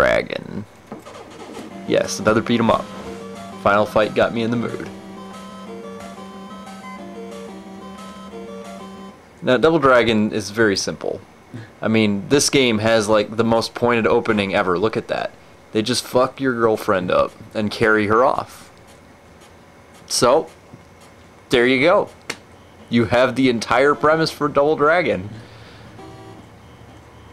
Dragon. Yes, another beat 'em up. Final Fight got me in the mood. Now, Double Dragon is very simple. I mean, this game has like the most pointed opening ever. Look at that. They just fuck your girlfriend up and carry her off. So, there you go. You have the entire premise for Double Dragon.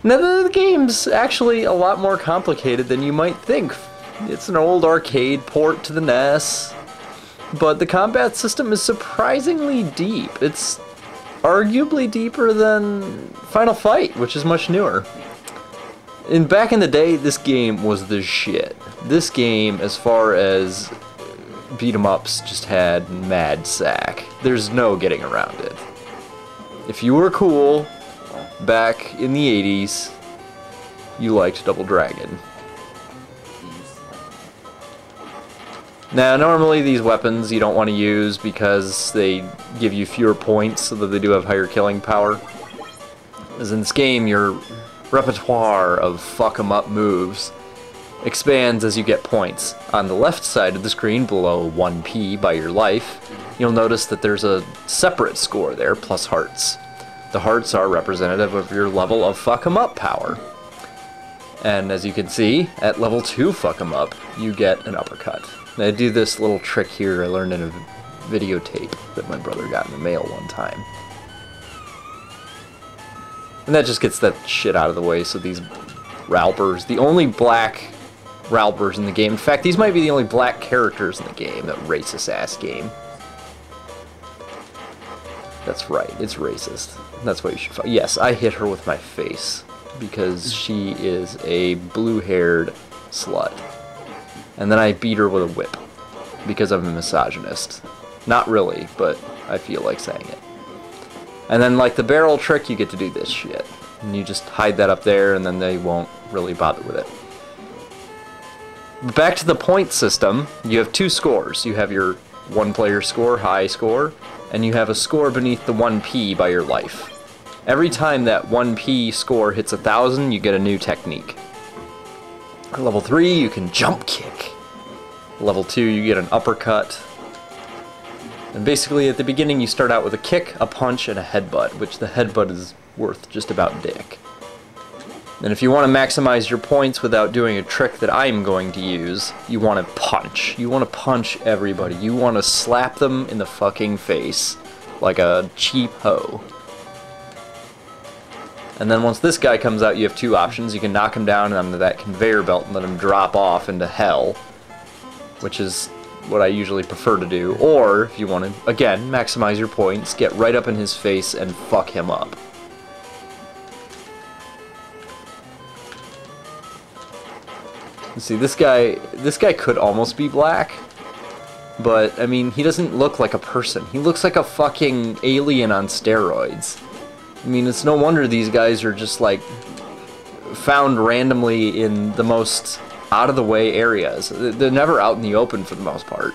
Now, the game's actually a lot more complicated than you might think. It's an old arcade port to the NES, but the combat system is surprisingly deep. It's arguably deeper than Final Fight, which is much newer. And back in the day, this game was the shit. This game, as far as beat-em-ups, just had mad sack. There's no getting around it. If you were cool back in the 80s, you liked Double Dragon. Now, normally these weapons you don't want to use because they give you fewer points, although they do have higher killing power. As in this game, your repertoire of fuck-em-up moves expands as you get points. On the left side of the screen, below 1p by your life, you'll notice that there's a separate score there, plus hearts. The hearts are representative of your level of fuck-em-up power. And as you can see, at level 2 fuck-em-up, you get an uppercut. And I do this little trick here I learned in a videotape that my brother got in the mail one time. And that just gets that shit out of the way, so these Ralpers, the only black Ralpers in the game, in fact, these might be the only black characters in the game, that racist-ass game. That's right, it's racist. That's why you should fight. Yes, I hit her with my face, because she is a blue-haired slut. And then I beat her with a whip, because I'm a misogynist. Not really, but I feel like saying it. And then, like the barrel trick, you get to do this shit. And you just hide that up there, and then they won't really bother with it. But back to the point system, you have two scores. You have your one-player score, high score, and you have a score beneath the 1p by your life. Every time that 1p score hits 1,000, you get a new technique. At level 3, you can jump kick. Level 2, you get an uppercut. And basically, at the beginning, you start out with a kick, a punch, and a headbutt, which the headbutt is worth just about dick. And if you want to maximize your points without doing a trick that I'm going to use, you want to punch. You want to punch everybody. You want to slap them in the fucking face like a cheap hoe. And then once this guy comes out, you have two options. You can knock him down onto that conveyor belt and let him drop off into hell, which is what I usually prefer to do. Or, if you want to, again, maximize your points, get right up in his face and fuck him up. See, this guy could almost be black, but, I mean, he doesn't look like a person. He looks like a fucking alien on steroids. I mean, it's no wonder these guys are just, like, found randomly in the most out-of-the-way areas. They're never out in the open for the most part.